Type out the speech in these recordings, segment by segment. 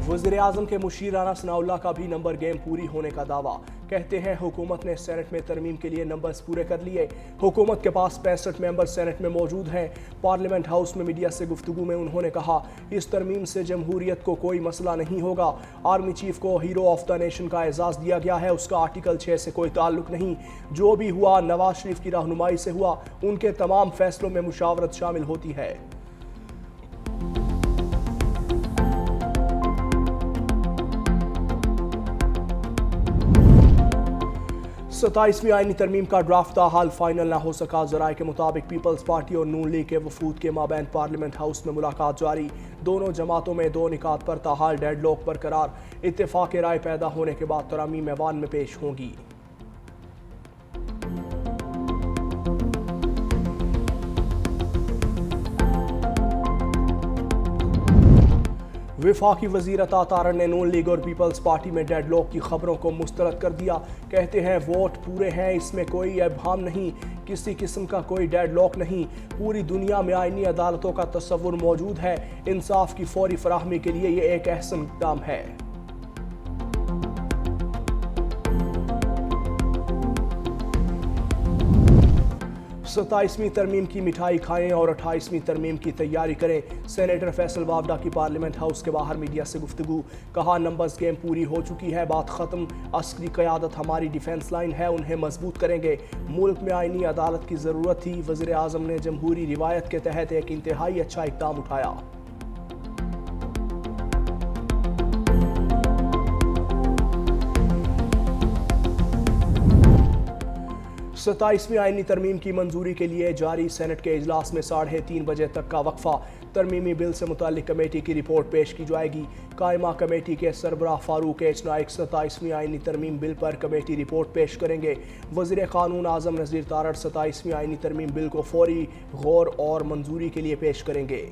वज़ीर आज़म के मुशीर राना सनाउल्लाह का भी नंबर गेम पूरी होने का दावा। कहते हैं हुकूमत ने सेनेट में तरमीम के लिए नंबर्स पूरे कर लिए। हुकूमत के पास 65 मेंबर सेनेट में मौजूद हैं। पार्लियामेंट हाउस में मीडिया से गुफ्तगू में उन्होंने कहा, इस तरमीम से जमहूरियत को कोई मसला नहीं होगा। आर्मी चीफ को हीरो ऑफ द नेशन का एजाज़ दिया गया है, उसका आर्टिकल 6 से कोई ताल्लुक नहीं। जो भी हुआ नवाज शरीफ की रहनुमाई से हुआ, उनके तमाम फैसलों में मुशावरत शामिल होती है। 27वीं आईनी तरमीम का ड्राफ्ट ताहाल फाइनल ना हो सका। ज़राए के मुताबिक पीपल्स पार्टी और नून लीग के वफूद के माबैन पार्लियामेंट हाउस में मुलाकात जारी। दोनों जमातों में 2 निकात पर ताहाल डेडलॉक बरकरार। इत्तेफाक राय पैदा होने के बाद तरामीम ऐवान में पेश होंगी। वफाकी वज़ीर अता तारन ने नून लीग और पीपल्स पार्टी में डेडलॉक की खबरों को मुस्तरद कर दिया। कहते हैं वोट पूरे हैं, इसमें कोई इबहम नहीं, किसी किस्म का कोई डेडलॉक नहीं। पूरी दुनिया में आईनी अदालतों का तस्वुर मौजूद है। इंसाफ की फौरी फराहमी के लिए ये एक अहसन इक़दाम है। 27वीं तरमीम की मिठाई खाएं और 28वीं तरमीम की तैयारी करें। सेनेटर फैसल वावडा की पार्लियामेंट हाउस के बाहर मीडिया से गुफ्तगू। कहा, नंबर्स गेम पूरी हो चुकी है, बात खत्म। अस्करी क़यादत हमारी डिफेंस लाइन है, उन्हें मजबूत करेंगे। मुल्क में आईनी अदालत की ज़रूरत थी। वज़ीर आज़म ने जमहूरी रिवायत के तहत एक इंतहाई अच्छा इक़दाम उठाया। 27वीं आईनी तरमीम की मंजूरी के लिए जारी सेनेट के इजलास में 3:30 बजे तक का वक्फा। तरमीमी बिल से मुताल्लिक कमेटी की रिपोर्ट पेश की जाएगी। कायमा कमेटी के सरबराह फारूक एच नाइक 27वीं आईनी तरमीम बिल पर कमेटी रिपोर्ट पेश करेंगे। वज़ीर क़ानून आज़म नज़ीर तारड़ 27वीं आईनी तरमीम बिल को फौरी गौर और मंजूरी के लिए पेश करेंगे।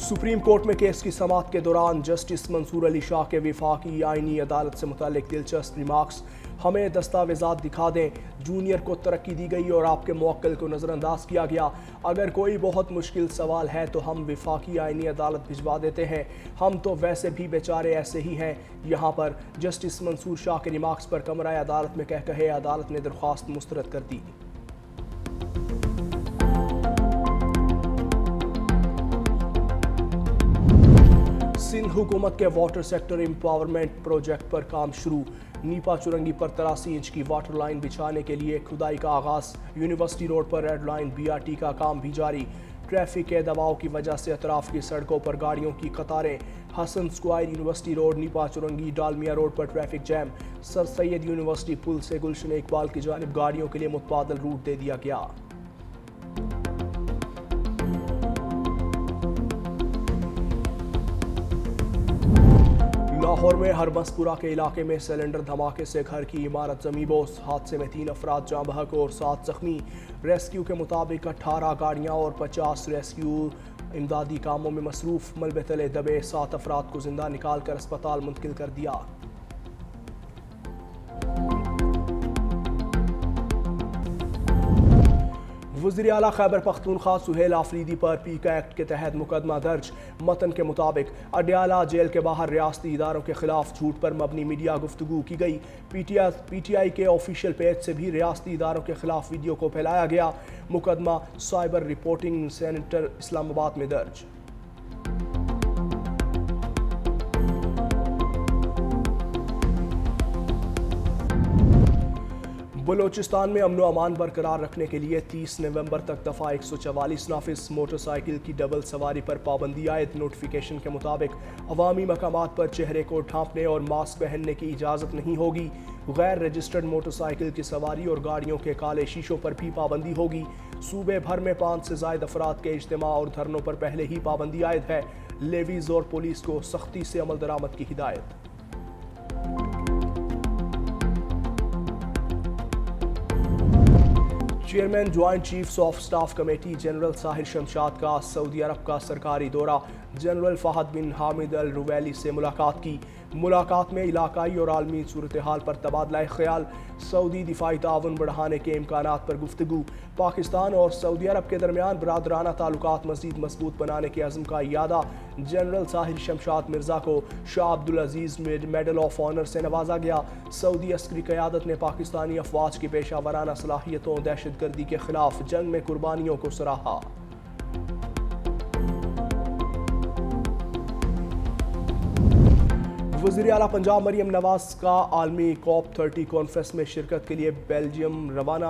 सुप्रीम कोर्ट में केस की समाअत के दौरान जस्टिस मंसूर अली शाह के वफाकी आईनी अदालत से मुताल्लिक दिलचस्प रिमार्क्स। हमें दस्तावेज़ात दिखा दें, जूनियर को तरक्की दी गई और आपके मुवक्किल को नज़रअंदाज किया गया। अगर कोई बहुत मुश्किल सवाल है तो हम वफाकी आईनी अदालत भिजवा देते हैं, हम तो वैसे भी बेचारे ऐसे ही हैं। यहाँ पर जस्टिस मंसूर शाह के रिमार्क्स पर कमरा अदालत में कह कहे अदालत ने दरख्वास्त मुस्तरद कर दी। सिंध हुकूमत के वाटर सेक्टर एम्पावरमेंट प्रोजेक्ट पर काम शुरू। नीपा चुरंगी पर 83 इंच की वाटर लाइन बिछाने के लिए खुदाई का आगाज़। यूनिवर्सिटी रोड पर रेड लाइन BRT का काम भी जारी। ट्रैफिक के दबाव की वजह से अतराफ की सड़कों पर गाड़ियों की कतारें। Hasan square university road, Nipa Chowrangi, Dalmia road पर traffic jam. Sir Syed university पुल से गुलशन इकबाल की जानिब गाड़ियों के लिए मुतबादल रूट दे दिया गया। लाहौर में हरबसपुरा के इलाके में सिलेंडर धमाके से घर की इमारत जमीबोस। हादसे में 3 अफराद जाँ बहक और 7 जख्मी। रेस्क्यू के मुताबिक 18 गाड़ियाँ और 50 रेस्क्यू इमदादी कामों में मसरूफ। मलबे तले दबे 7 अफराद को जिंदा निकाल कर अस्पताल मुंतकिल कर दिया। वज़ीर आला खैबर पख्तूनख्वा सुहेल आफरीदी पर पीका एक्ट के तहत मुकदमा दर्ज। मतन के मुताबिक अडयाला जेल के बाहर रियासती इदारों के खिलाफ झूठ पर मबनी मीडिया गुफ्तगू की गई। PTI के ऑफिशियल पेज से भी रियासती इदारों के खिलाफ वीडियो को फैलाया गया। मुकदमा साइबर रिपोर्टिंग सेंटर इस्लामाबाद में दर्ज। बलोचिस्तान में अमन अमान बरकरार रखने के लिए 30 नवंबर तक दफ़ा 144 नाफिज। मोटरसाइकिल की डबल सवारी पर पाबंदी आयद। नोटिफिकेशन के मुताबिक अवामी मकामात पर चेहरे को ढांपने और मास्क पहनने की इजाज़त नहीं होगी। गैर रजिस्टर्ड मोटरसाइकिल की सवारी और गाड़ियों के काले शीशों पर भी पाबंदी होगी। सूबे भर में 5 से ज़ायद अफराद के इज्तिमा और धरनों पर पहले ही पाबंदी आयद है। लेवीज और पुलिस को सख्ती से अमल दरामद की हिदायत। Chairman joint chiefs of staff committee general Sahir Shamshad का सऊदी अरब का सरकारी दौरा। जनरल फहद बिन हामिद अल रुवैली से मुलाकात की। मुलाकात में इलाकाई और आलमी सूरत-ए-हाल पर तबादला ख्याल, सऊदी दिफाई ताउन बढ़ाने के इम्कानात पर गुफ्तगू, पाकिस्तान और सऊदी अरब के दरमियान बरादराना ताल्लुकात मज़ीद मजबूत बनाने के अज़्म का इयादा। जनरल साहिर शमशाद मिर्ज़ा को शाह अब्दुल अजीज़ मेडल ऑफ ऑनर से नवाजा गया। सऊदी अस्करी क़यादत ने पाकिस्तानी अफवाज की पेशा वराना सलाहियतों, दहशतगर्दी के खिलाफ जंग में कुर्बानियों को सराहा। वज़ीर आला पंजाब मरियम नवाज का आलमी COP30 कॉन्फ्रेंस में शिरकत के लिए बेल्जियम रवाना।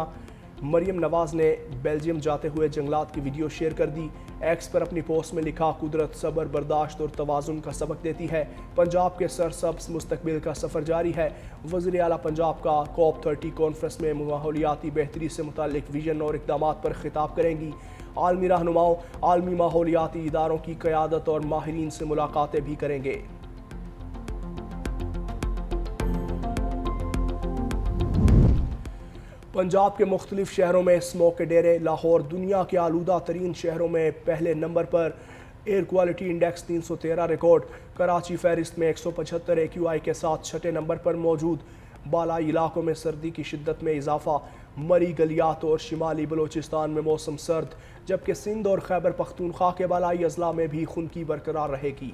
मरियम नवाज ने बेल्जियम जाते हुए जंगलात की वीडियो शेयर कर दी। एक्स पर अपनी पोस्ट में लिखा, कुदरत सब्र, बर्दाश्त और तवाज़ुन का सबक देती है। पंजाब के सरसब्ज़ मुस्तकबिल का सफ़र जारी है। वज़ीर आला पंजाब का COP30 कॉन्फ्रेंस में माहौलियाती बेहतरी से मुताल्लिक विजन और इक़दामात पर खिताब करेंगी। आलमी रहनुमाओं, आलमी माहौलियाती इदारों की क़यादत और माहिरीन से मुलाकातें भी करेंगे। पंजाब के मुख्तलिफ शहरों में स्मोक के डेरे। लाहौर दुनिया के आलूदा तरीन शहरों में पहले नंबर पर, air quality index 313 record. Karachi फहरिस्त में 175 AQI के साथ छठे नंबर पर मौजूद। बालाई इलाकों में सर्दी की शिद्दत में इजाफा। मरी गलियात और शिमाली बलोचिस्तान में मौसम सर्द, जबकि सिंध और खैबर पख्तूनख्वा के बालाई अजला में भी खुनकी बरकरार रहेगी।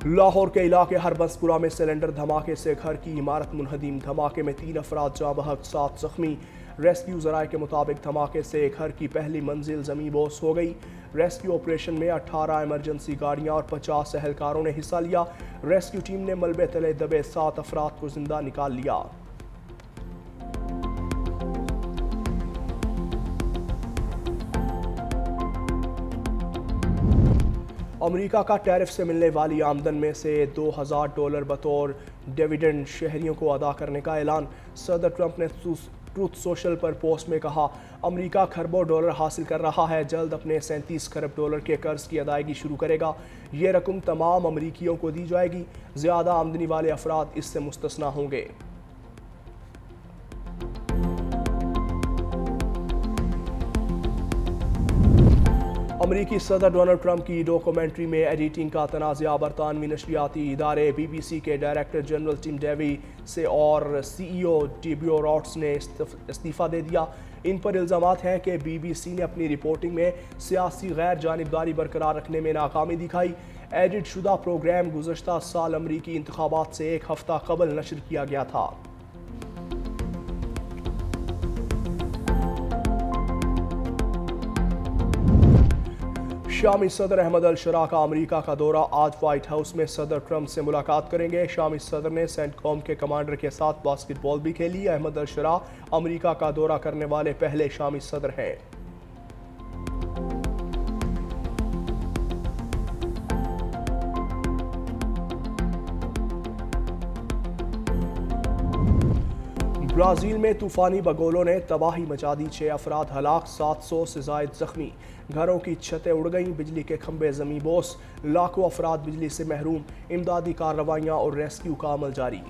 लाहौर के इलाके हरबंसपुरा में सिलेंडर धमाके से घर की इमारत मुनहदीम। धमाके में 3 अफराद जाँ बहक, 7 जख्मी। रेस्क्यू ज़राए के मुताबिक धमाके से घर की पहली मंजिल ज़मीं बोस हो गई। रेस्क्यू ऑपरेशन में 18 इमरजेंसी गाड़ियां और 50 एहलकारों ने हिस्सा लिया। रेस्क्यू टीम ने मलबे तले दबे 7 अफराद को जिंदा निकाल लिया। अमेरिका का टैरिफ से मिलने वाली आमदन में से $2000 बतौर डिविडेंड शहरियों को अदा करने का ऐलान। सदर ट्रंप ने ट्रूथ सोशल पर पोस्ट में कहा, अमेरिका खरबों डॉलर हासिल कर रहा है, जल्द अपने $37 खरब के कर्ज की अदायगी शुरू करेगा। ये रकम तमाम अमरीकियों को दी जाएगी। ज़्यादा आमदनी वाले अफराद इससे मुस्तस्ना होंगे। अमरीकी सदर डोनाल्ड ट्रंप की डॉक्यूमेंट्री में एडिटिंग का तनाज़ा। बरतानवी नशरियाती इदारे BBC के डायरेक्टर जनरल टिम डेवी से और CEO टिबियो रॉड्स ने इस्तीफ़ा दे दिया। इन पर इल्ज़ामात हैं कि BBC ने अपनी रिपोर्टिंग में सियासी गैर जानिबदारी बरकरार रखने में नाकामी दिखाई। एडिट शुदा प्रोग्राम गुज़श्ता साल अमरीकी इंतखाबात से 1 हफ्ता कबल नशर किया गया था। शामी सदर अहमद अल शरा का अमेरिका का दौरा। आज व्हाइट हाउस में सदर ट्रंप से मुलाकात करेंगे। शामी सदर ने सेंटकॉम के कमांडर के साथ बास्केटबॉल भी खेली। अहमद अल शरा अमेरिका का दौरा करने वाले पहले शामी सदर हैं। ब्राज़ील में तूफानी बगोलों ने तबाही मचा दी। 6 अफराद हलाक, 700 से ज़ायद जख्मी। घरों की छतें उड़ गईं, बिजली के खंभे ज़मीं बोस। लाखों अफराद बिजली से महरूम। इमदादी कार्रवाइयाँ और रेस्क्यू का अमल जारी।